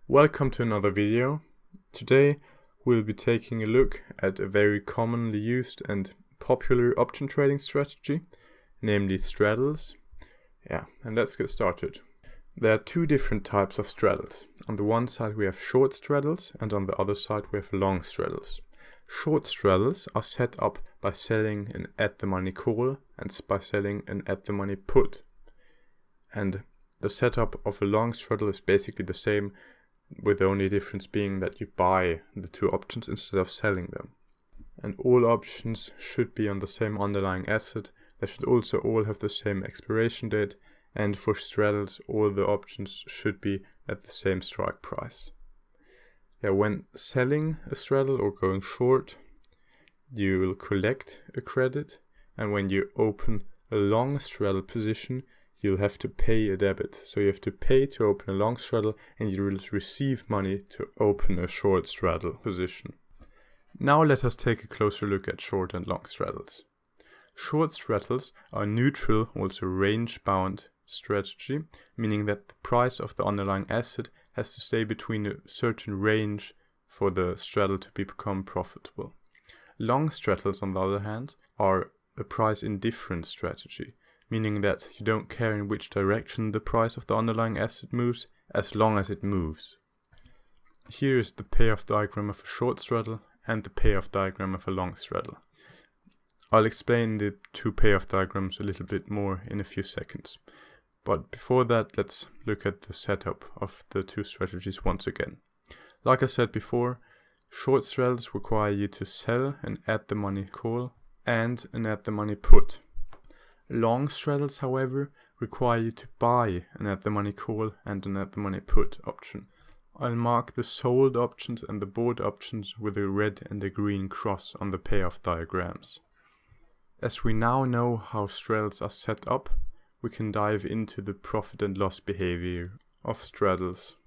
Welcome to another video. Today we'll be taking a look at a very commonly used and popular option trading strategy, namely straddles. And let's get started. There are two different types of straddles. On the one side we have short straddles and on the other side we have long straddles. Short straddles are set up by selling an at-the-money call and by selling an at-the-money put. And the setup of a long straddle is basically the same, with the only difference being that you buy the two options instead of selling them. And all options should be on the same underlying asset. They should also all have the same expiration date, and for straddles all the options should be at the same strike price. When selling a straddle or going short, you will collect a credit, and when you open a long straddle position, you'll have to pay a debit. So you have to pay to open a long straddle, and you will receive money to open a short straddle position. Now let us take a closer look at short and long straddles. Short straddles are a neutral, also range-bound strategy, meaning that the price of the underlying asset has to stay between a certain range for the straddle to become profitable. Long straddles, on the other hand, are a price indifferent strategy, meaning that you don't care in which direction the price of the underlying asset moves, as long as it moves. Here is the payoff diagram of a short straddle and the payoff diagram of a long straddle. I'll explain the two payoff diagrams a little bit more in a few seconds. But before that, let's look at the setup of the two strategies once again. Like I said before, short straddles require you to sell an at-the-money call and an at-the-money put. Long straddles, however, require you to buy an at-the-money call and an at-the-money put option. I'll mark the sold options and the bought options with a red and a green cross on the payoff diagrams. As we now know how straddles are set up, we can dive into the profit and loss behavior of straddles.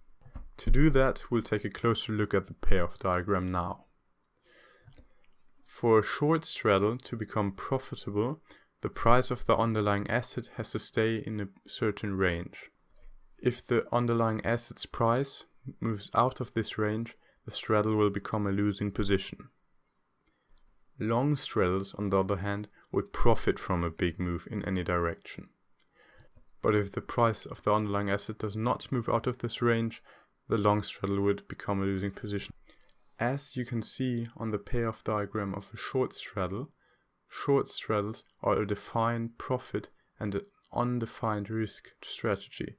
To do that, we'll take a closer look at the payoff diagram now. For a short straddle to become profitable, the price of the underlying asset has to stay in a certain range. If the underlying asset's price moves out of this range, the straddle will become a losing position. Long straddles, on the other hand, would profit from a big move in any direction. But if the price of the underlying asset does not move out of this range, the long straddle would become a losing position. As you can see on the payoff diagram of a short straddles are a defined profit and an undefined risk strategy,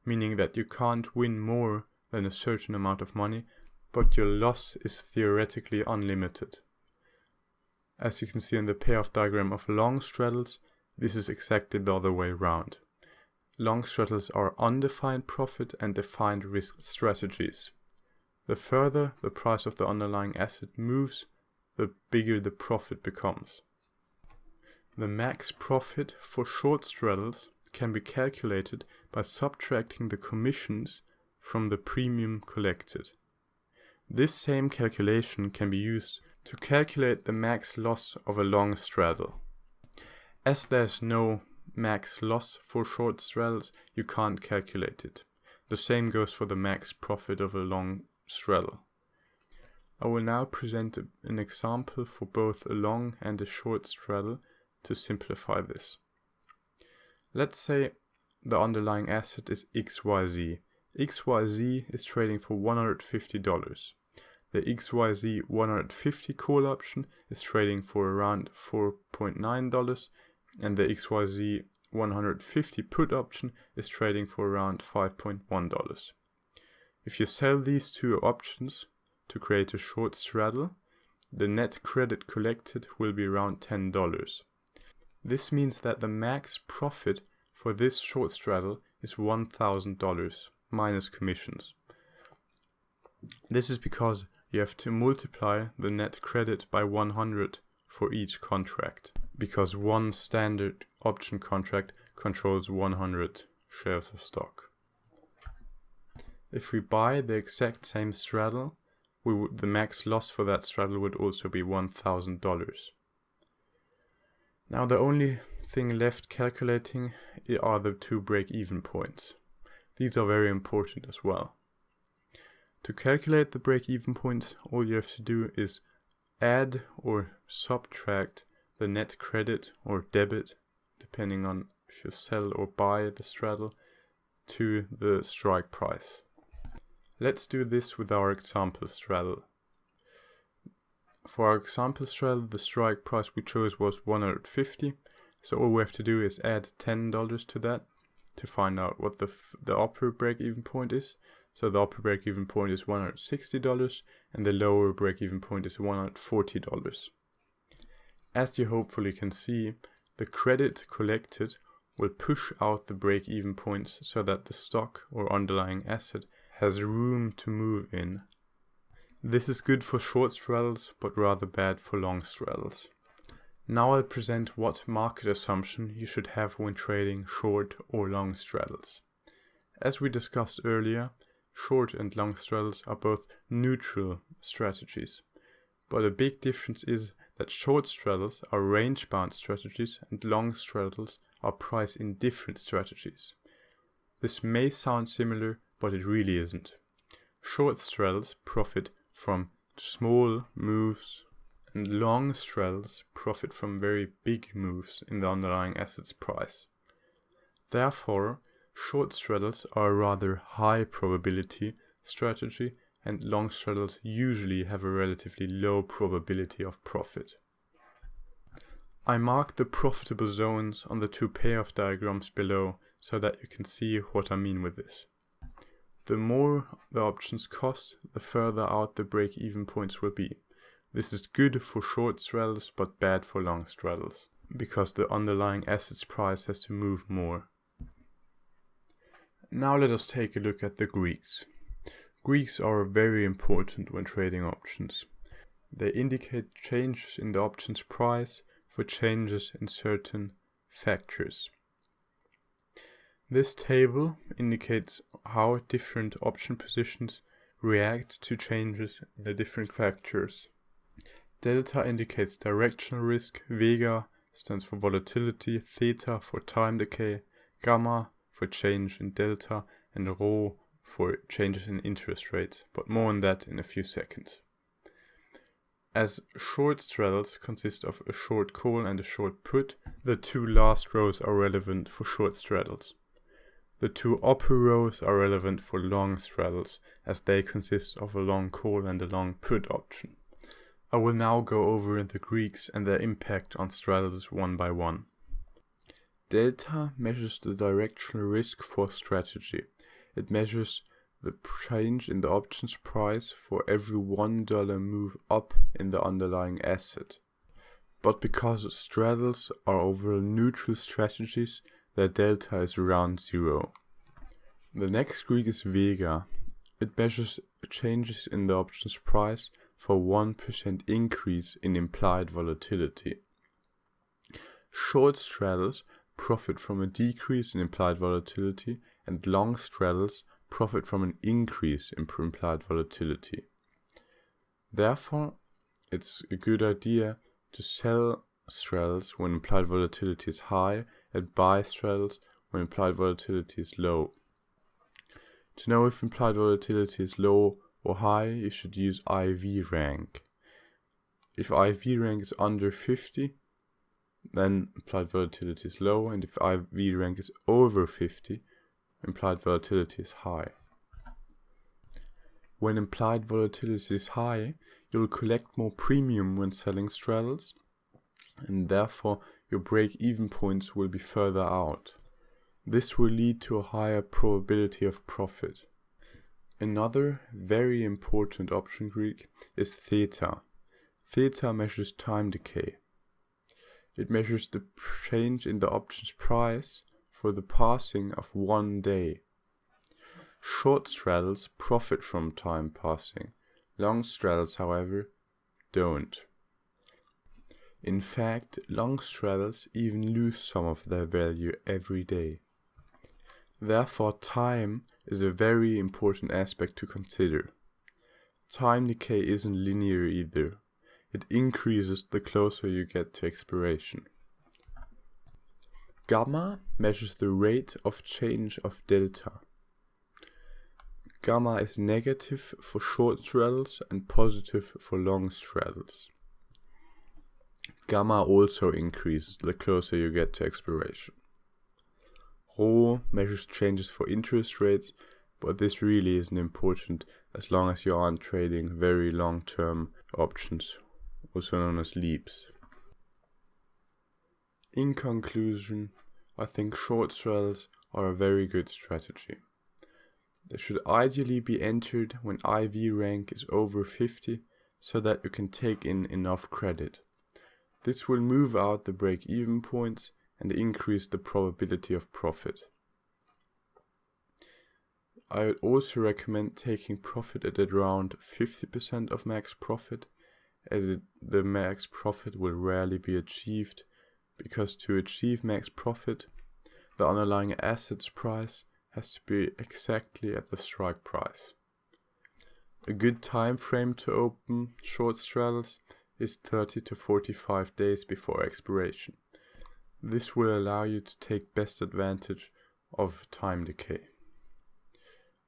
meaning that you can't win more than a certain amount of money, but your loss is theoretically unlimited. As you can see in the payoff diagram of long straddles, this is exactly the other way around. Long straddles are undefined profit and defined risk strategies. The further the price of the underlying asset moves, the bigger the profit becomes. The max profit for short straddles can be calculated by subtracting the commissions from the premium collected. This same calculation can be used to calculate the max loss of a long straddle. As there's no max loss for short straddles, you can't calculate it. The same goes for the max profit of a long straddle. I will now present an example for both a long and a short straddle to simplify this. Let's say the underlying asset is XYZ. XYZ is trading for $150. The XYZ 150 call option is trading for around $4.9, and the XYZ 150 put option is trading for around $5.1. If you sell these two options to create a short straddle, the net credit collected will be around $10. This means that the max profit for this short straddle is $1,000 minus commissions. This is because you have to multiply the net credit by 100 for each contract, because one standard option contract controls 100 shares of stock. If we buy the exact same straddle, the max loss for that straddle would also be $1,000. Now the only thing left calculating are the two break-even points. These are very important as well. To calculate the break-even point, all you have to do is add or subtract the net credit or debit, depending on if you sell or buy the straddle, to the strike price. Let's do this with our example straddle. For our example straddle, the strike price we chose was 150, so all we have to do is add $10 to that to find out what the upper break-even point is. So the upper break-even point is $160 and the lower break-even point is $140. As you hopefully can see, the credit collected will push out the break-even points so that the stock or underlying asset has room to move in. This is good for short straddles, but rather bad for long straddles. Now I'll present what market assumption you should have when trading short or long straddles. As we discussed earlier, short and long straddles are both neutral strategies. But a big difference is that short straddles are range-bound strategies and long straddles are price-indifferent strategies. This may sound similar, but it really isn't. Short straddles profit from small moves, and long straddles profit from very big moves in the underlying asset's price. Therefore, short straddles are a rather high probability strategy, and long straddles usually have a relatively low probability of profit. I marked the profitable zones on the two payoff diagrams below so that you can see what I mean with this. The more the options cost, the further out the break-even points will be. This is good for short straddles but bad for long straddles, because the underlying asset's price has to move more. Now let us take a look at the Greeks. Greeks are very important when trading options. They indicate changes in the option's price for changes in certain factors. This table indicates how different option positions react to changes in the different factors. Delta indicates directional risk, vega stands for volatility, theta for time decay, gamma for change in delta, and rho for changes in interest rates, but more on that in a few seconds. As short straddles consist of a short call and a short put, the two last rows are relevant for short straddles. The two upper rows are relevant for long straddles, as they consist of a long call and a long put option. I will now go over the Greeks and their impact on straddles one by one. Delta measures the directional risk for strategy. It measures the change in the option's price for every $1 move up in the underlying asset. But because straddles are overall neutral strategies, their delta is around 0. The next Greek is vega. It measures changes in the option's price for 1% increase in implied volatility. Short straddles profit from a decrease in implied volatility, and long straddles profit from an increase in implied volatility. Therefore, it's a good idea to sell straddles when implied volatility is high and buy straddles when implied volatility is low. To know if implied volatility is low or high, you should use IV rank. If IV rank is under 50, then implied volatility is low, and if IV rank is over 50, implied volatility is high. When implied volatility is high, you'll collect more premium when selling straddles, and therefore your break-even points will be further out. This will lead to a higher probability of profit. Another very important option Greek is theta. Theta measures time decay. It measures the change in the option's price for the passing of 1 day. Short straddles profit from time passing. Long straddles, however, don't. In fact, long straddles even lose some of their value every day. Therefore, time is a very important aspect to consider. Time decay isn't linear either. It increases the closer you get to expiration. Gamma measures the rate of change of delta. Gamma is negative for short straddles and positive for long straddles. Gamma also increases the closer you get to expiration. Rho measures changes for interest rates, but this really isn't important as long as you aren't trading very long-term options, also known as leaps. In conclusion, I think short straddles are a very good strategy. They should ideally be entered when IV rank is over 50 so that you can take in enough credit. This will move out the break-even points and increase the probability of profit. I would also recommend taking profit at around 50% of max profit, as the max profit will rarely be achieved, because to achieve max profit, the underlying asset's price has to be exactly at the strike price. A good time frame to open short straddles is 30 to 45 days before expiration. This will allow you to take best advantage of time decay.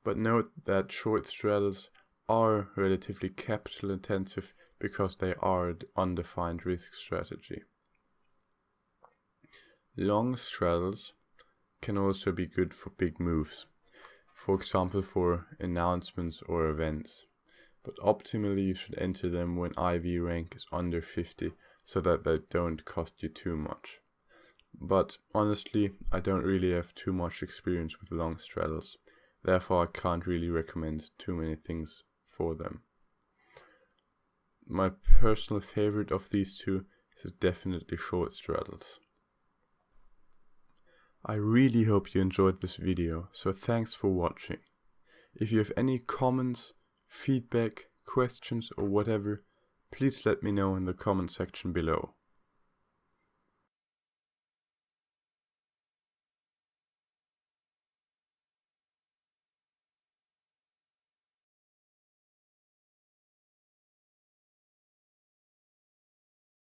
But note that short straddles are relatively capital intensive because they are an undefined risk strategy. Long straddles can also be good for big moves, for example for announcements or events. But optimally you should enter them when IV rank is under 50 so that they don't cost you too much. But honestly, I don't really have too much experience with long straddles, therefore I can't really recommend too many things for them. My personal favorite of these two is definitely short straddles. I really hope you enjoyed this video, so thanks for watching. If you have any comments, feedback, questions or whatever, please let me know in the comment section below.